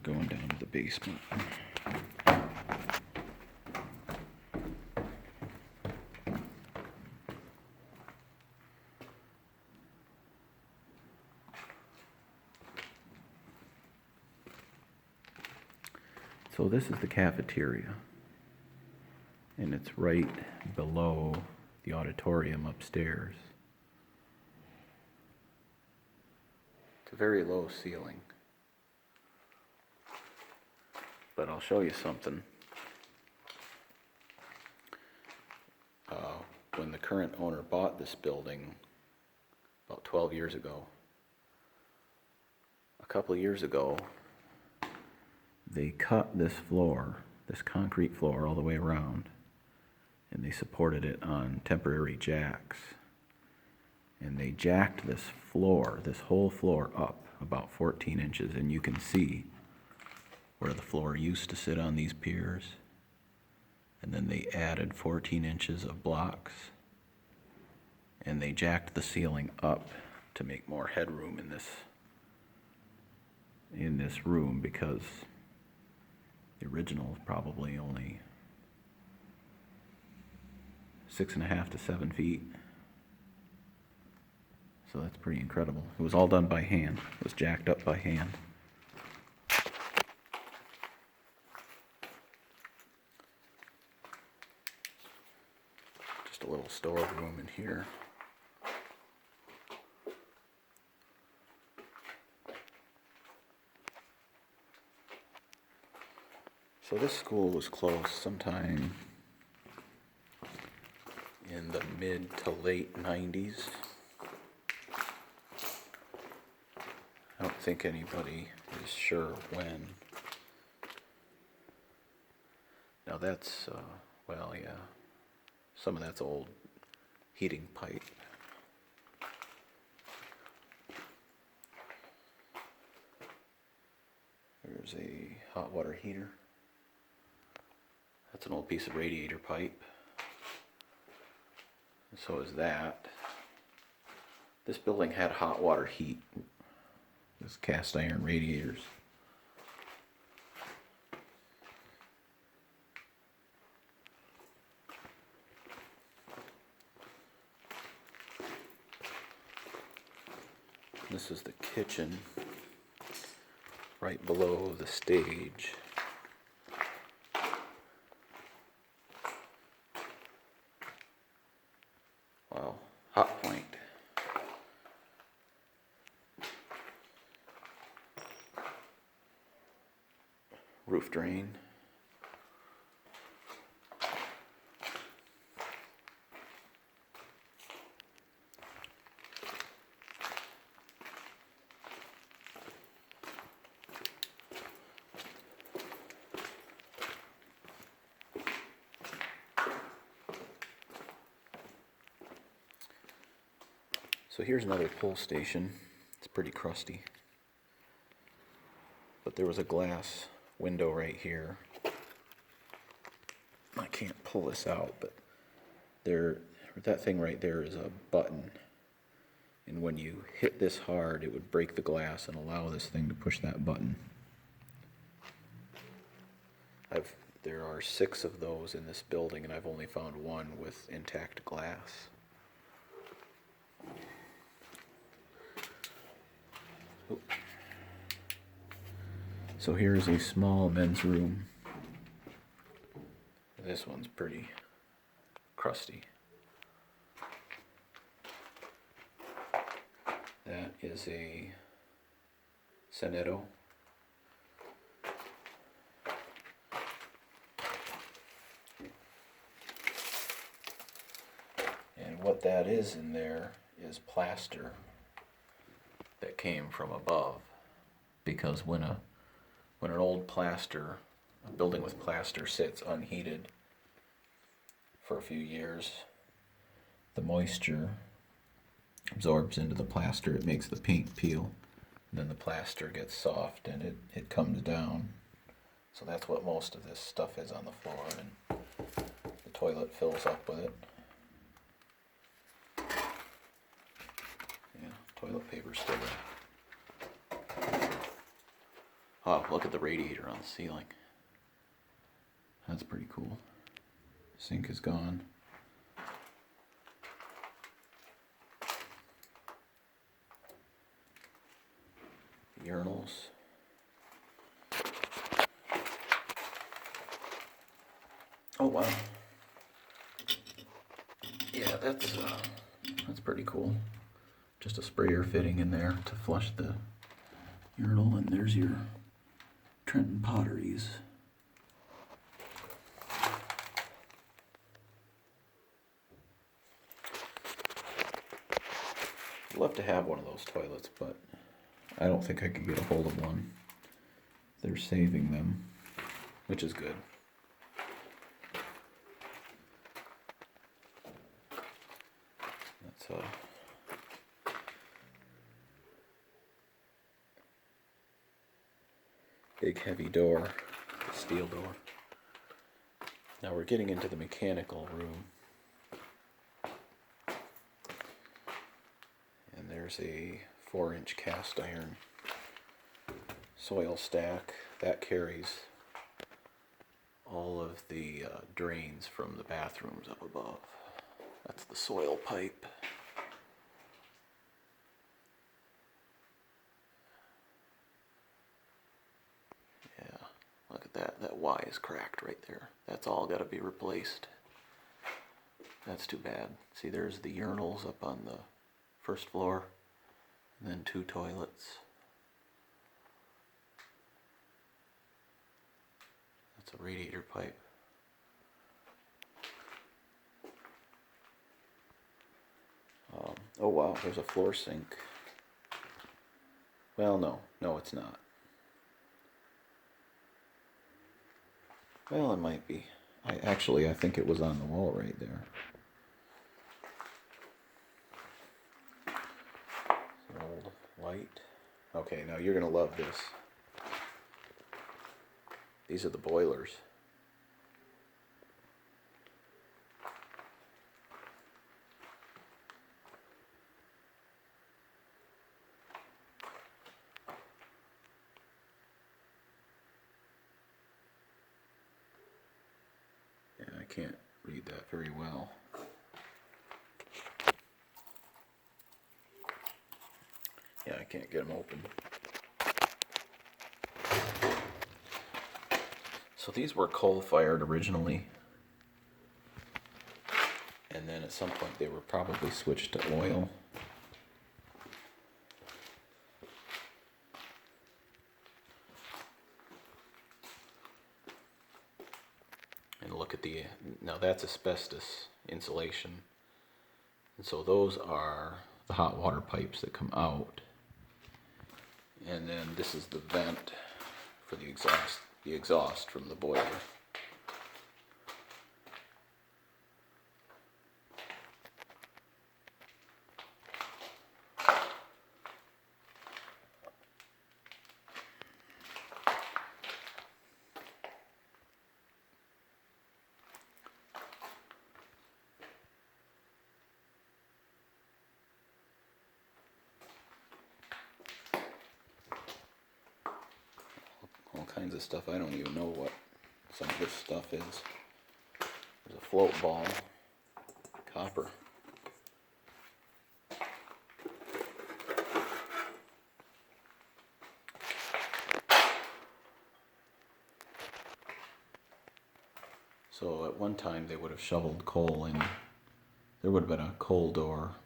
going down to the basement. So this is the cafeteria, and it's right below the auditorium upstairs. It's a very low ceiling, but I'll show you something. When the current owner bought this building about 12 years ago, a couple of years ago, they cut this floor, this concrete floor, all the way around, and they supported it on temporary jacks. And they jacked this floor, this whole floor, up about 14 inches, and you can see where the floor used to sit on these piers. And then they added 14 inches of blocks, and they jacked the ceiling up to make more headroom in this room, because the original is probably only 6.5 to 7 feet. So that's pretty incredible. It was all done by hand. It was jacked up by hand. Just a little storeroom in here. So this school was closed sometime in the mid to late 90s. I don't think anybody is sure when. Now that's, well, yeah, some of that's old heating pipe. There's a hot water heater. That's an old piece of radiator pipe. And so is that. This building had hot water heat. This cast iron radiators. This is the kitchen right below the stage. Wow, hot point. Roof drain. So here's another pull station. It's pretty crusty, but there was a glass window right here. I can't pull this out, but that thing right there is a button, and when you hit this hard, it would break the glass and allow this thing to push that button. There are 6 of those in this building, and I've only found one with intact glass. So here's a small men's room. This one's pretty crusty. That is a Soneto. And what that is in there is plaster that came from above. Because when an old plaster, a building with plaster sits unheated for a few years, the moisture absorbs into the plaster, it makes the paint peel, and then the plaster gets soft and it comes down. So that's what most of this stuff is on the floor, and the toilet fills up with it. Yeah, toilet paper's still there. Oh, look at the radiator on the ceiling. That's pretty cool. Sink is gone. Urinals. Oh wow. Yeah, that's pretty cool. Just a sprayer fitting in there to flush the urinal, and there's your Trenton Potteries. I'd love to have one of those toilets, but I don't think I could get a hold of one. They're saving them, which is good. That's big heavy door, steel door. Now we're getting into the mechanical room. And there's a 4-inch cast iron soil stack that carries all of the drains from the bathrooms up above. That's the soil pipe. Yeah, look at that. That Y is cracked right there. That's all got to be replaced. That's too bad. See, there's the urinals up on the first floor, and then 2 toilets. That's a radiator pipe. Oh wow, there's a floor sink. Well, no, it's not. Well, it might be. I think it was on the wall right there. It's an old light. Okay, now you're gonna love this. These are the boilers. Yeah, I can't read that very well. Yeah, I can't get them open. So these were coal-fired originally, and then at some point they were probably switched to oil. And look at now that's asbestos insulation. And so those are the hot water pipes that come out. And then this is the vent for the exhaust from the boiler. All kinds of stuff. I don't even know what some of this stuff is. There's a float ball, copper. So at one time they would have shoveled coal in. There would have been a coal door,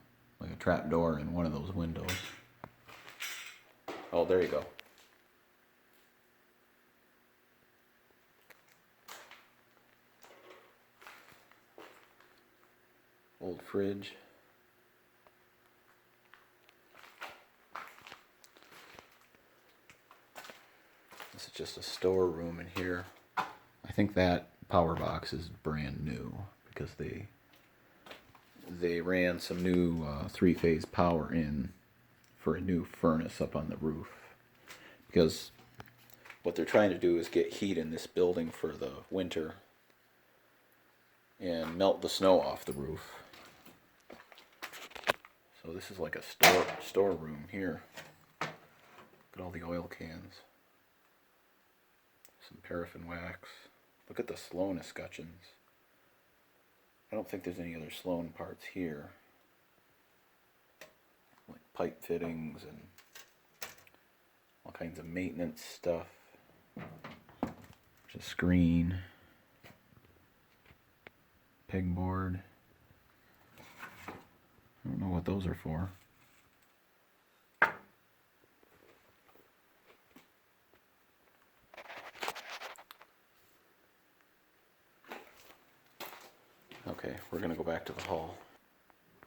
like a trap door in one of those windows. Oh, there you go. Old fridge. This is just a storeroom in here. I think that power box is brand new because they ran some new 3-phase power in for a new furnace up on the roof. Because what they're trying to do is get heat in this building for the winter and melt the snow off the roof. So this is like a storeroom here. Look at all the oil cans. paraffin wax. Look at the Sloan escutcheons. I don't think there's any other Sloan parts here. Like pipe fittings and all kinds of maintenance stuff. There's a screen. Pegboard. I don't know what those are for. Okay, we're gonna go back to the hall.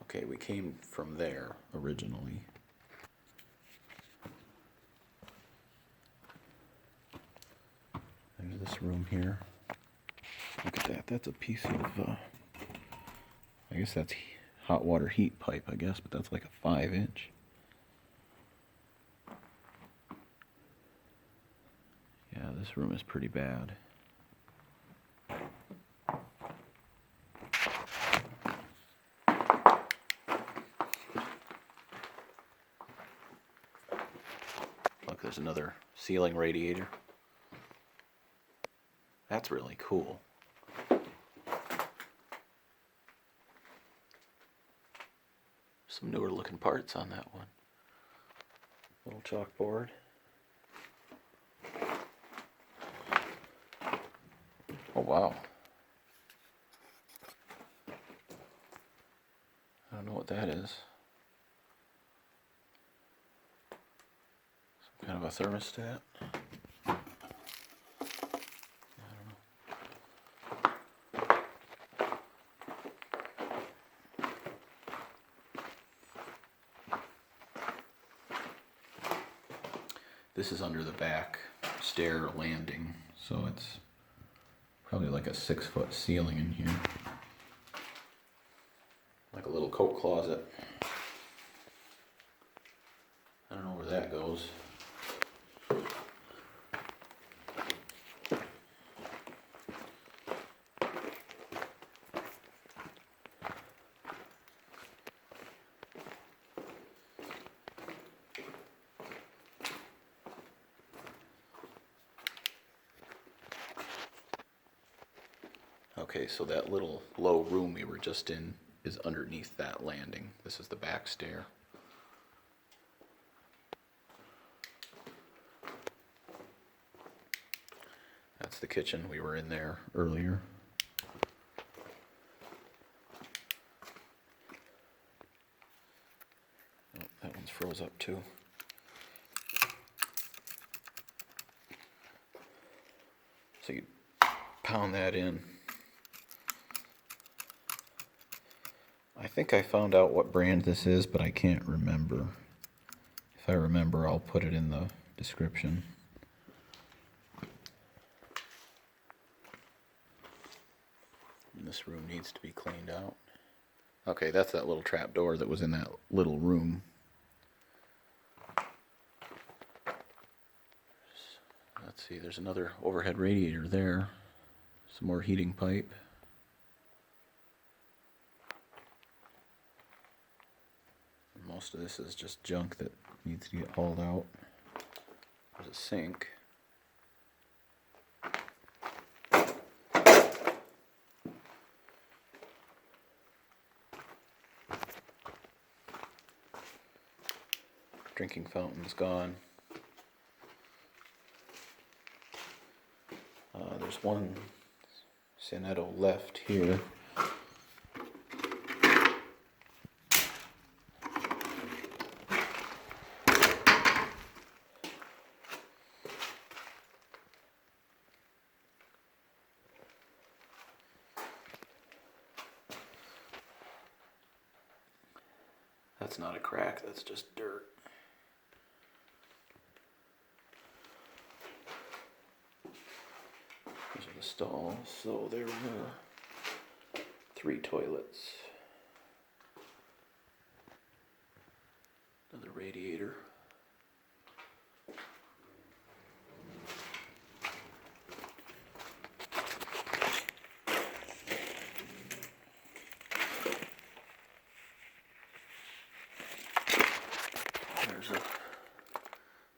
Okay, we came from there originally. There's this room here. Look at that. That's a piece of, I guess that's hot water heat pipe, I guess, but that's like a 5-inch. Yeah, this room is pretty bad. Look, there's another ceiling radiator. That's really cool. Some newer looking parts on that one. Little chalkboard. Oh wow. I don't know what that is. Some kind of a thermostat. This is under the back stair landing, so it's probably like a 6-foot ceiling in here. Like a little coat closet. I don't know where that goes. Okay, so that little low room we were just in is underneath that landing. This is the back stair. That's the kitchen. We were in there earlier. Oh, that one's froze up too. So you pound that in. I think I found out what brand this is, but I can't remember. If I remember, I'll put it in the description. And this room needs to be cleaned out. Okay, that's that little trap door that was in that little room. Let's see, there's another overhead radiator there. Some more heating pipe. Most of this is just junk that needs to get hauled out. There's a sink. Drinking fountain's gone. There's one Sonetto left here. That's not a crack, that's just dirt. These are the stalls, so there were 3 toilets. Another radiator. There's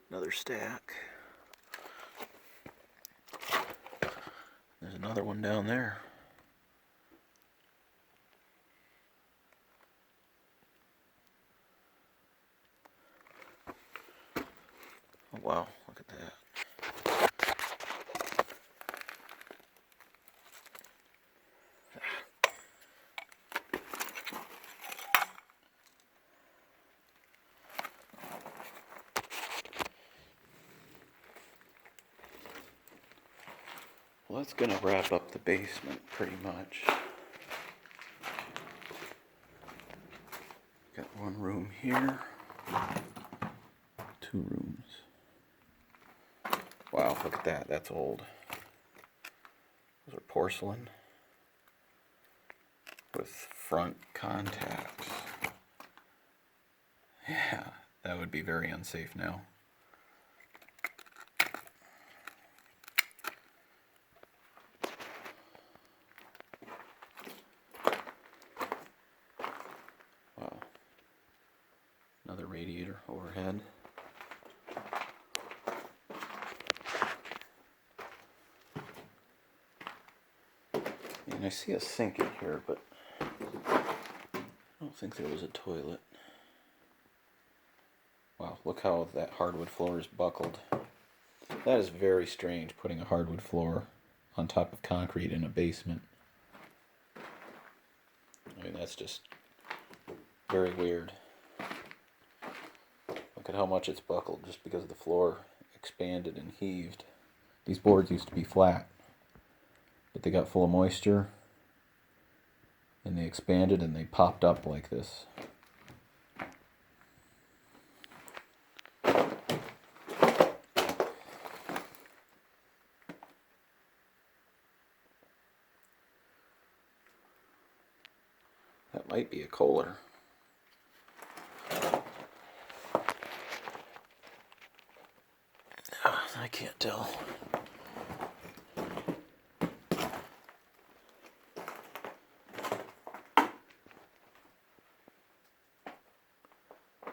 another stack. another one down there. Oh wow, look at that. Well, that's gonna wrap up the basement pretty much. Got one room here, 2 rooms. Wow, look at that, that's old. Those are porcelain with front contacts. Yeah, that would be very unsafe now. Wow. Another radiator overhead. And I see a sink in here, but I don't think there was a toilet. Wow, look how that hardwood floor is buckled. That is very strange, putting a hardwood floor on top of concrete in a basement. I mean, that's just very weird. Look at how much it's buckled just because the floor expanded and heaved. These boards used to be flat, but they got full of moisture and they expanded and they popped up like this. That might be a Kohler. I can't tell.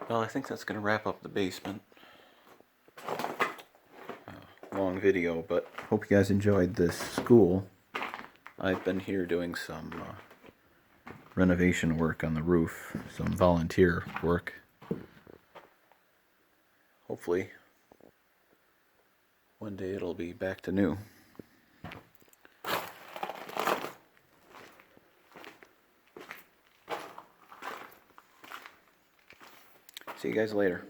Well, I think that's going to wrap up the basement. Long video, but hope you guys enjoyed this school. I've been here doing some renovation work on the roof, some volunteer work. Hopefully, one day it'll be back to new. See you guys later.